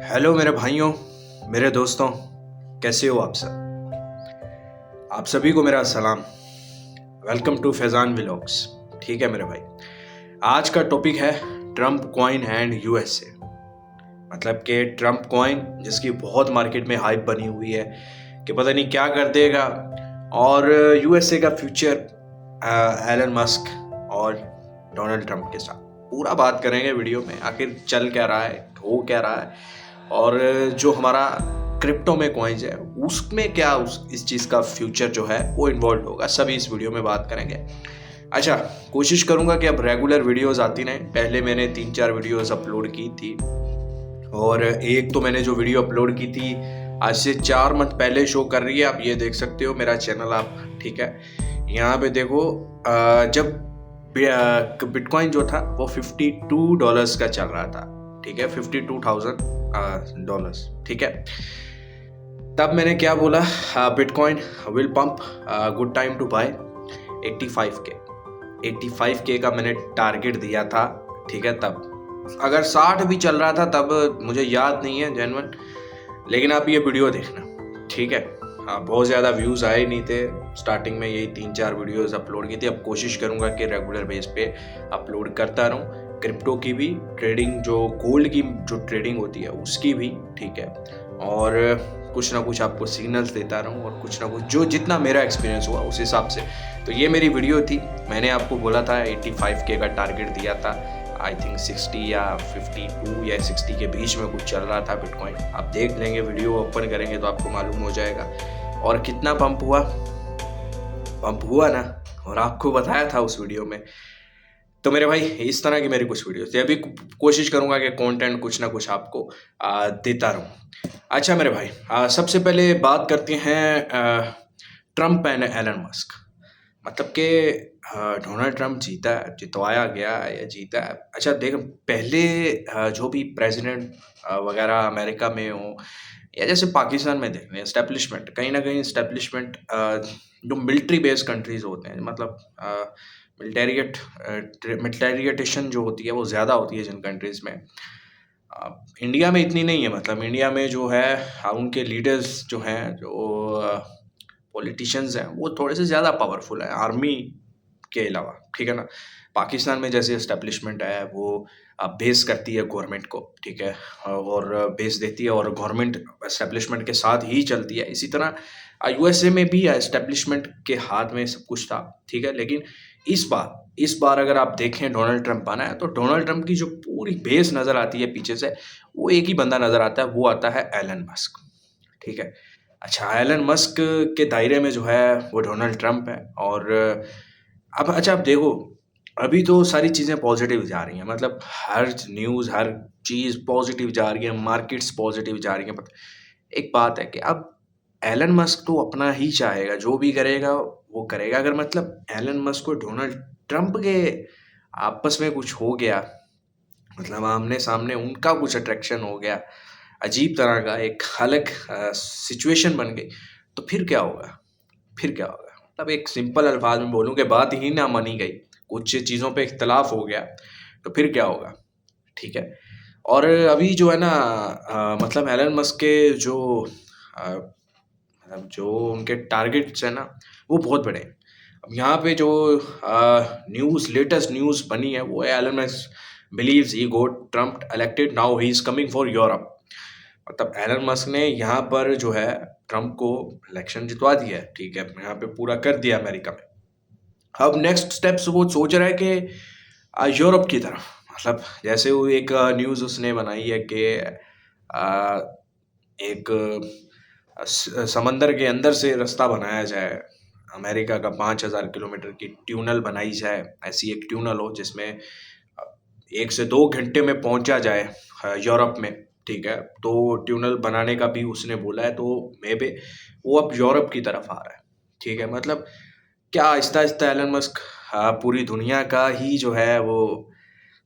Hello मेरे भाइयों, मेरे दोस्तों, कैसे हो आप सब? आप सभी को मेरा सलाम। Welcome to Faizan vlogs. ठीक है मेरे भाई, आज का टॉपिक है ट्रम्प कॉइन एंड यूएसए। मतलब कि ट्रम्प कॉइन जिसकी बहुत मार्केट में हाइप बनी हुई है कि पता नहीं क्या कर देगा, और यूएसए का फ्यूचर एलन मस्क और डोनाल्ड ट्रम्प के साथ पूरा बात करेंगे वीडियो में। आखिर चल क्या रहा है, हो क्या रहा है, और जो हमारा क्रिप्टो में कॉइन्स है उसमें क्या इस चीज़ का फ्यूचर जो है वो इन्वॉल्व होगा, सभी इस वीडियो में बात करेंगे। अच्छा, कोशिश करूंगा कि अब रेगुलर वीडियोस आती रहें। पहले मैंने 3-4 वीडियोस अपलोड की थी, और एक तो मैंने जो वीडियो अपलोड की थी आज से 4 मंथ पहले शो कर रही है। आप ये देख सकते हो मेरा चैनल आप, ठीक है। यहाँ पे देखो, जब बिटकॉइन जो था वो $52 का चल रहा था, ठीक है, $52,000, ठीक है। तब मैंने क्या बोला, bitcoin will pump, good time to buy 85K का मैंने टारगेट दिया था, ठीक है। तब अगर 60 भी चल रहा था तब, मुझे याद नहीं है जेन्युइन, लेकिन आप ये वीडियो देखना, ठीक है। हाँ, बहुत ज़्यादा व्यूज़ आए नहीं थे स्टार्टिंग में, यही 3-4 वीडियोस अपलोड की थी। अब कोशिश करूँगा कि रेगुलर बेस पे अपलोड करता रहूँ, क्रिप्टो की भी ट्रेडिंग, जो गोल्ड की जो ट्रेडिंग होती है उसकी भी, ठीक है। और कुछ ना कुछ आपको सिग्नल्स देता रहूँ, और कुछ ना कुछ जो जितना मेरा एक्सपीरियंस हुआ उस हिसाब से। तो ये मेरी वीडियो थी। मैंने आपको बोला था 85K का टारगेट दिया था। आई थिंक 60 या 52 या 60 के बीच में कुछ चल रहा था बिटकॉइन। आप देख लेंगे, वीडियो ओपन करेंगे तो आपको मालूम हो जाएगा। और कितना पंप हुआ ना, और आपको बताया था उस वीडियो में। तो मेरे भाई, इस तरह की मेरी कुछ वीडियोस थी। अभी कोशिश करूंगा कि कंटेंट कुछ ना कुछ आपको देता रहूं। अच्छा मेरे भाई, सबसे पहले बात करते हैं ट्रम्प एंड एलन मस्क। मतलब कि डोनाल्ड ट्रम्प जितवाया गया या जीता है। अच्छा देख, पहले जो भी प्रेसिडेंट वगैरह अमेरिका में हो, या जैसे पाकिस्तान में देख लें, एस्टेब्लिशमेंट, कहीं ना कहीं एस्टेब्लिशमेंट जो मिलिट्री बेस्ड कंट्रीज होते हैं, मतलब मिलिटेरिएटेशन जो होती है वो ज़्यादा होती है जिन कंट्रीज़ में। इंडिया में इतनी नहीं है। मतलब इंडिया में जो है, उनके लीडर्स जो हैं, जो पॉलिटिशियंस हैं, वो थोड़े से ज़्यादा पावरफुल हैं आर्मी के अलावा, ठीक है ना। पाकिस्तान में जैसे एस्टेब्लिशमेंट है वो बेस करती है गवर्नमेंट को, ठीक है, और बेस देती है, और गवर्नमेंट एस्टेब्लिशमेंट के साथ ही चलती है। इसी तरह यूएसए में भी एस्टेब्लिशमेंट के हाथ में सब कुछ था, ठीक है। लेकिन इस बार अगर आप देखें, डोनाल्ड ट्रंप आना है, तो डोनाल्ड ट्रंप की जो पूरी बेस नज़र आती है पीछे से, वो एक ही बंदा नज़र आता है, वो आता है एलन मस्क, ठीक है। अच्छा, एलन मस्क के दायरे में जो है वो डोनाल्ड ट्रंप है। और अब अच्छा, आप देखो, अभी तो सारी चीज़ें पॉजिटिव जा रही हैं। मतलब हर न्यूज़, हर चीज़ पॉजिटिव जा रही है, मार्केट्स पॉजिटिव जा रही हैं। बट एक बात है कि अब एलन मस्क तो अपना ही चाहेगा, जो भी करेगा वो करेगा। अगर मतलब एलन मस्क को डोनाल्ड ट्रंप के आपस में कुछ हो गया, मतलब आमने सामने उनका कुछ अट्रैक्शन हो गया, अजीब तरह का एक अलग सिचुएशन बन गई, तो फिर क्या होगा? फिर क्या होगा? मतलब एक सिंपल अल्फाज में बोलूँ कि बात ही ना मानी गई, कुछ चीज़ों पे इख्तलाफ हो गया, तो फिर क्या होगा? ठीक है। और अभी जो है ना, मतलब एलन मस्क के जो मतलब जो उनके टारगेट्स हैं ना, वो बहुत बड़े हैं। अब यहाँ पे जो लेटेस्ट न्यूज़ बनी है वो है, Elon Musk believes he got Trump elected, now he is coming for Europe। मतलब एलन मस्क ने यहाँ पर जो है ट्रम्प को इलेक्शन जितवा दिया है, ठीक है, यहाँ पे पूरा कर दिया अमेरिका में। अब नेक्स्ट स्टेप्स वो सोच रहा है कि यूरोप की तरफ, मतलब जैसे वो एक न्यूज़ उसने बनाई है कि एक समंदर के अंदर से रास्ता बनाया जाए, अमेरिका का 5,000 किलोमीटर की ट्यूनल बनाई जाए। ऐसी एक ट्यूनल हो जिसमें 1 से 2 घंटे में पहुंचा जाए यूरोप में, ठीक है। तो ट्यूनल बनाने का भी उसने बोला है, तो मे बे वो अब यूरोप की तरफ आ रहा है, ठीक है। मतलब क्या आहिस्ता आहिस्ता एलन मस्क पूरी दुनिया का ही जो है वो,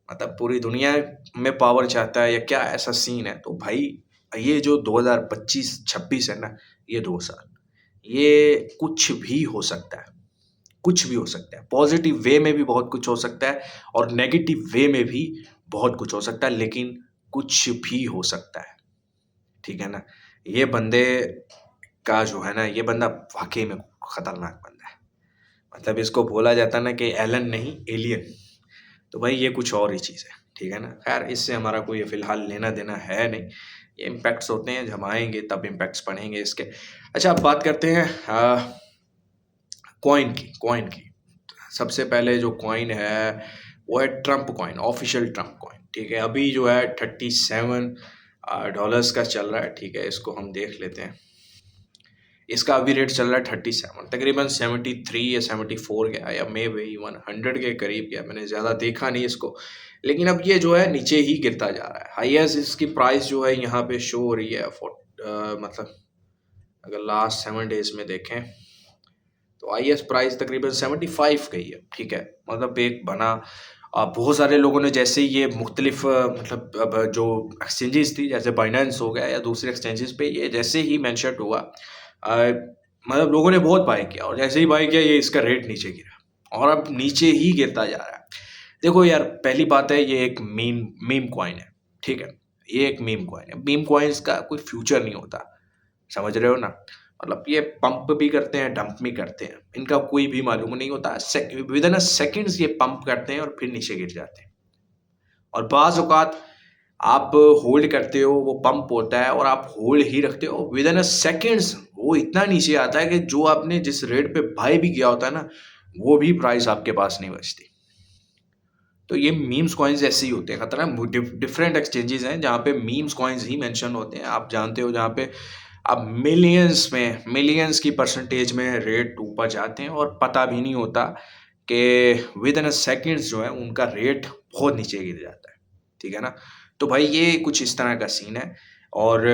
मतलब पूरी दुनिया में पावर चाहता है, या क्या ऐसा सीन है? तो भाई, ये जो 2025-26 है ना, ये 2 साल, ये कुछ भी हो सकता है, कुछ भी हो सकता है। पॉजिटिव वे में भी बहुत कुछ हो सकता है, और नेगेटिव वे में भी बहुत कुछ हो सकता है, लेकिन कुछ भी हो सकता है, ठीक है ना? ये बंदे का जो है ना, ये बंदा वाक़ई में खतरनाक बंदा है। मतलब इसको बोला जाता है ना कि एलन नहीं एलियन। तो भाई ये कुछ और ही चीज़ है, ठीक है ना? ख़ैर इससे हमारा कोई फ़िलहाल लेना-देना है नहीं। ये इम्पैक्ट्स होते हैं, जब आएँगे तब इम्पैक्ट्स पड़ेंगे इसके। अच्छा, अब बात करते हैं कॉइन की। सबसे पहले जो कॉइन है वो है Trump coin, official Trump coin, ठीक है? अभी जो है 37 डॉलर्स का चल रहा है, ठीक है? इसको हम देख लेते हैं। इसका अभी रेट चल रहा है 37, तकरीबन 73 या 74 गया या मे बी इवन 100 के करीब गया। मैंने ज़्यादा देखा नहीं इसको, लेकिन अब ये जो है नीचे ही गिरता जा रहा है। हाईएस्ट इसकी प्राइस जो है यहाँ पे शो हो रही है मतलब अगर लास्ट 7 डेज में देखें तो हाईएस्ट प्राइस तकरीबन 75 गई है, ठीक है? मतलब एक बना बहुत सारे लोगों ने जैसे ही ये मुख्तलिफ मतलब अब जो एक्सचेंजेस थी जैसे बाइनेंस हो गया या दूसरे एक्सचेंजेस पे ये जैसे ही मेंशन हुआ मतलब लोगों ने बहुत बाय किया और जैसे ही बाय किया ये इसका रेट नीचे गिरा और अब नीचे ही गिरता जा रहा है। देखो यार, पहली बात है ये एक मीम मीम कॉइन है, ठीक है? ये एक मीम कॉइन है। मीम कॉइन्स का कोई फ्यूचर नहीं होता, समझ रहे हो ना? मतलब ये पंप भी करते हैं, डंप भी करते हैं। इनका कोई भी मालूम नहीं होता। विदिन अ सेकंड्स ये पंप करते हैं और फिर नीचे गिर जाते हैं। और बाज़ औक़ात आप होल्ड करते हो, वो पंप होता है और आप होल्ड ही रखते हो, विदिन अ सेकंड्स वो इतना नीचे आता है कि जो आपने जिस रेट पे बाय भी किया होता है ना, वो भी प्राइस आपके पास नहीं बचती। तो ये मीम्स कॉइन्स ऐसे ही होते हैं, खतरनाक डिफरेंट एक्सचेंजेस हैं जहाँ पे मीम्स कॉइन्स ही मेंशन होते हैं। आप जानते हो जहाँ पे अब मिलियंस की परसेंटेज में रेट ऊपर जाते हैं और पता भी नहीं होता कि विदिन अ सेकंड्स जो है उनका रेट बहुत नीचे गिर जाता है, ठीक है ना? तो भाई ये कुछ इस तरह का सीन है। और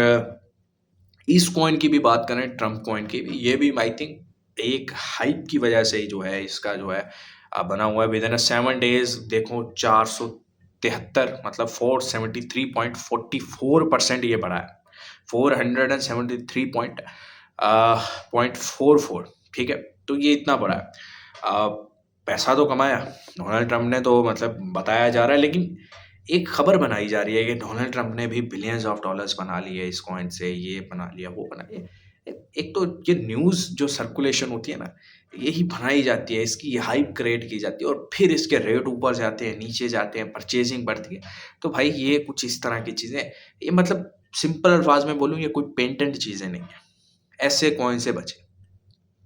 इस कॉइन की भी बात करें, ट्रम्प कॉइन की भी, ये भी आई थिंक एक हाइप की वजह से ही जो है इसका जो है बना हुआ है। विदिन अ 7 डेज देखो 473 मतलब 473.44% ये बढ़ा है। 473 पॉइंट 44, ठीक है? तो ये इतना बढ़ा है। पैसा तो कमाया डोनाल्ड ट्रम्प ने, तो मतलब बताया जा रहा है, लेकिन एक खबर बनाई जा रही है कि डोनाल्ड ट्रम्प ने भी बिलियंस ऑफ डॉलर्स बना लिए इस कॉइन से, ये बना लिया, वो बना लिया। एक तो ये न्यूज़ जो सर्कुलेशन होती है ना, यही बनाई जाती है, इसकी हाइप क्रिएट की जाती है और फिर इसके रेट ऊपर जाते हैं, नीचे जाते हैं, परचेजिंग बढ़ती है। तो भाई ये कुछ इस तरह की चीज़ें, ये मतलब सिंपल अल्फाज में बोलूँ, ये कोई पेटेंट चीज़ें नहीं है। ऐसे कॉइन से बचें,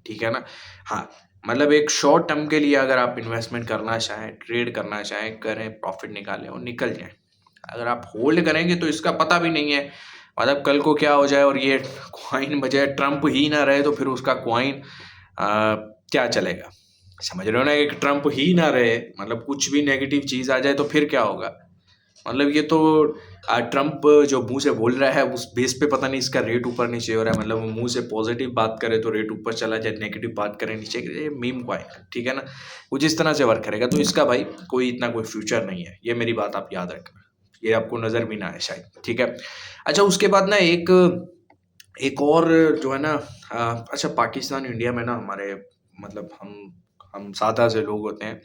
ठीक है ना? हाँ, मतलब एक शॉर्ट टर्म के लिए अगर आप इन्वेस्टमेंट करना चाहें, ट्रेड करना चाहें, करें, प्रॉफ़िट निकालें और निकल जाएँ। अगर आप होल्ड करेंगे तो इसका पता भी नहीं है, मतलब कल को क्या हो जाए और ये कॉइन बजाय ट्रम्प ही ना रहे तो फिर उसका कॉइन क्या चलेगा? समझ रहे हो ना? एक ट्रम्प ही ना रहे, मतलब कुछ भी नेगेटिव चीज़ आ जाए तो फिर क्या होगा? मतलब ये तो ट्रम्प जो मुँह से बोल रहा है उस बेस पे पता नहीं इसका रेट ऊपर-नीचे हो रहा है। मतलब वो मुँह से पॉज़िटिव बात करे तो रेट ऊपर चला जाए, नेगेटिव बात करे नीचे गिरे, ये मीम कॉइन है, ठीक है ना? कुछ इस तरह से वर्क करेगा, तो इसका भाई कोई इतना कोई फ्यूचर नहीं है। ये मेरी बात आप याद रखना। ये आपको नज़र भी ना आए शायद, ठीक है? अच्छा, उसके बाद ना एक एक और जो है ना अच्छा, पाकिस्तान इंडिया में ना हमारे मतलब हम सादा से लोग होते हैं।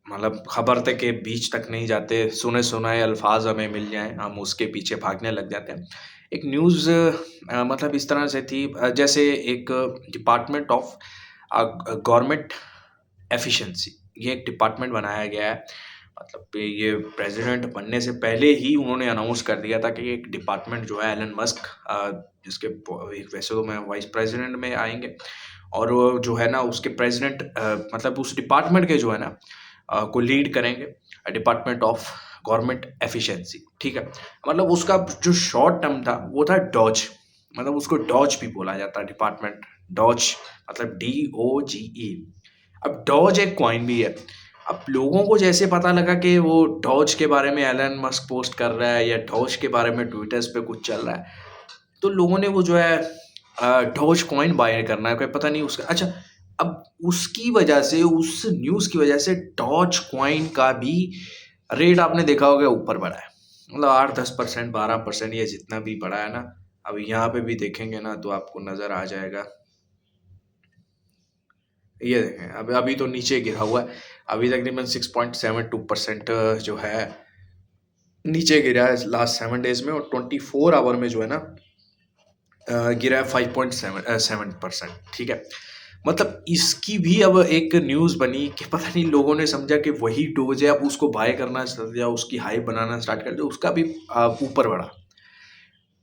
मतलब खबर तक के बीच तक नहीं जाते, सुने-सुनाए अल्फाज़ हमें मिल जाएँ, हम उसके पीछे भागने लग जाते हैं। एक न्यूज़ मतलब इस तरह से थी जैसे एक डिपार्टमेंट ऑफ गवर्नमेंट एफिशिएंसी, ये एक डिपार्टमेंट बनाया गया है। मतलब ये प्रेज़िडेंट बनने से पहले ही उन्होंने अनाउंस कर दिया था कि एक डिपार्टमेंट जो है एलन मस्क जिसके वैसे तो मैं वाइस प्रेज़िडेंट में आएँगे और वो जो है ना उसके प्रेज़िडेंट मतलब उस डिपार्टमेंट के जो है ना को लीड करेंगे, डिपार्टमेंट ऑफ गवर्नमेंट एफिशिएंसी, ठीक है? मतलब उसका जो शॉर्ट टर्म था वो था डॉज, मतलब उसको डॉज भी बोला जाता है, डिपार्टमेंट डॉज, मतलब DOGE। अब डॉज एक कॉइन भी है। अब लोगों को जैसे पता लगा कि वो डॉज के बारे में एलन मस्क पोस्ट कर रहा है या डॉज के बारे में ट्विटर्स पे कुछ चल रहा है, तो लोगों ने वो जो है डॉज कॉइन बाय करना है, कोई पता नहीं उसका। अच्छा, अब उसकी वजह से, उस न्यूज़ की वजह से डॉज कॉइन का भी रेट आपने देखा होगा ऊपर बढ़ा है। मतलब 8-10%, 12% ये जितना भी बढ़ा है ना, अब यहाँ पे भी देखेंगे ना तो आपको नज़र आ जाएगा। ये देखें, अब अभी तो नीचे गिरा हुआ है। अभी तकरीबन 6.72% जो है नीचे गिरा है लास्ट 7 डेज में, और 24 आवर में जो है ना गिरा है 5.7%। ठीक है, मतलब इसकी भी अब एक न्यूज़ बनी कि पता नहीं लोगों ने समझा कि वही डोज है, अब उसको बाय करना स्टार्ट किया, उसकी हाइप बनाना स्टार्ट कर दिया, उसका भी ऊपर बढ़ा।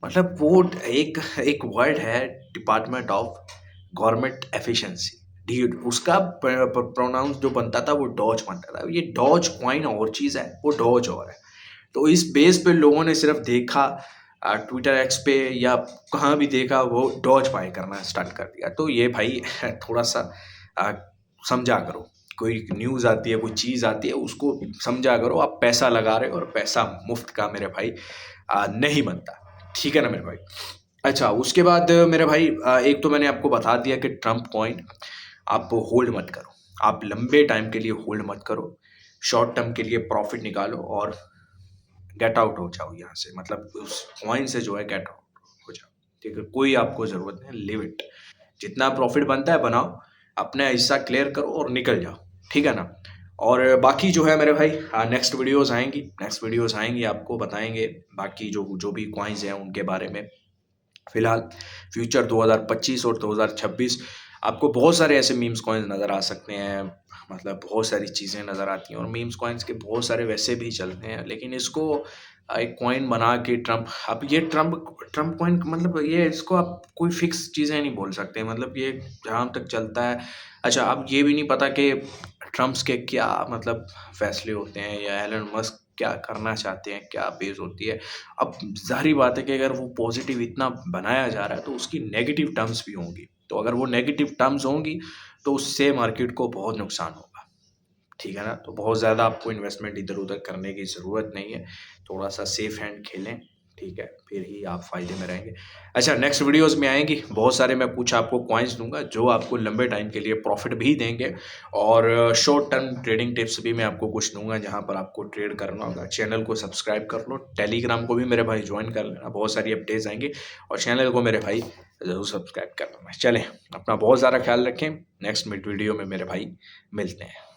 मतलब वो एक एक वर्ड है, department of government efficiency, D, उसका प्रोनाउंस जो बनता था वो डॉज बनता था। ये डॉज कॉइन और चीज़ है, वो डॉज और है। तो इस बेस पे लोगों ने सिर्फ देखा ट्विटर एक्स पे या कहाँ भी देखा, वो डॉज बाय करना स्टार्ट कर दिया। तो ये भाई थोड़ा सा आ, समझा करो, कोई न्यूज़ आती है, कोई चीज़ आती है, उसको समझा करो। आप पैसा लगा रहे हो और पैसा मुफ्त का मेरे भाई नहीं बनता। ठीक है ना मेरे भाई। अच्छा, उसके बाद मेरे भाई एक तो मैंने आपको बता दिया कि ट्रम्प कॉइन आप होल्ड मत करो, आप लंबे टाइम के लिए होल्ड मत करो, शॉर्ट टर्म के लिए प्रॉफिट निकालो और गेट आउट हो जाओ यहाँ से, मतलब उस कॉइन से जो है गेट आउट हो जाओ। ठीक है, कोई आपको ज़रूरत नहीं, लिव इट, जितना प्रॉफिट बनता है बनाओ, अपना हिस्सा क्लियर करो और निकल जाओ। ठीक है ना। और बाकी जो है मेरे भाई नेक्स्ट वीडियोस आएंगी, आपको बताएंगे बाकी जो जो भी कॉइन्स हैं उनके बारे में। फिलहाल फ्यूचर 2025 और 2026 आपको बहुत सारे ऐसे मीम्स कॉइन्स नज़र आ सकते हैं, मतलब बहुत सारी चीज़ें नज़र आती हैं, और मीम्स कॉइन्स के बहुत सारे वैसे भी चलते हैं, लेकिन इसको एक कॉइन बना के ट्रम्प, अब ये ट्रम्प ट्रम्प कॉइन, मतलब ये इसको आप कोई फिक्स चीज़ें नहीं बोल सकते, मतलब ये जहाँ तक चलता है। अच्छा, अब ये भी नहीं पता कि ट्रम्प्स के क्या मतलब फैसले होते हैं, या एलन मस्क क्या करना चाहते हैं, क्या बेस होती है। अब ज़ाहिर बात है कि अगर वो पॉजिटिव इतना बनाया जा रहा है तो उसकी नेगेटिव टर्म्स भी होंगी, तो अगर वो नेगेटिव टर्म्स होंगी तो उससे मार्केट को बहुत नुकसान होगा। ठीक है ना। तो बहुत ज़्यादा आपको इन्वेस्टमेंट इधर उधर करने की ज़रूरत नहीं है, थोड़ा सा सेफ हैंड खेलें। ठीक है, फिर ही आप फ़ायदे में रहेंगे। अच्छा, नेक्स्ट वीडियोस में आएंगी बहुत सारे, मैं कुछ आपको कॉइन्स दूंगा जो आपको लंबे टाइम के लिए प्रॉफिट भी देंगे, और शॉर्ट टर्म ट्रेडिंग टिप्स भी मैं आपको कुछ दूंगा जहां पर आपको ट्रेड करना होगा। चैनल को सब्सक्राइब कर लो, टेलीग्राम को भी मेरे भाई ज्वाइन कर लेना, बहुत सारी अपडेट्स आएंगी, और चैनल को मेरे भाई ज़रूर सब्सक्राइब कर लेना। चलें, अपना बहुत ज़्यादा ख्याल रखें, नेक्स्ट वीडियो में मेरे भाई मिलते हैं।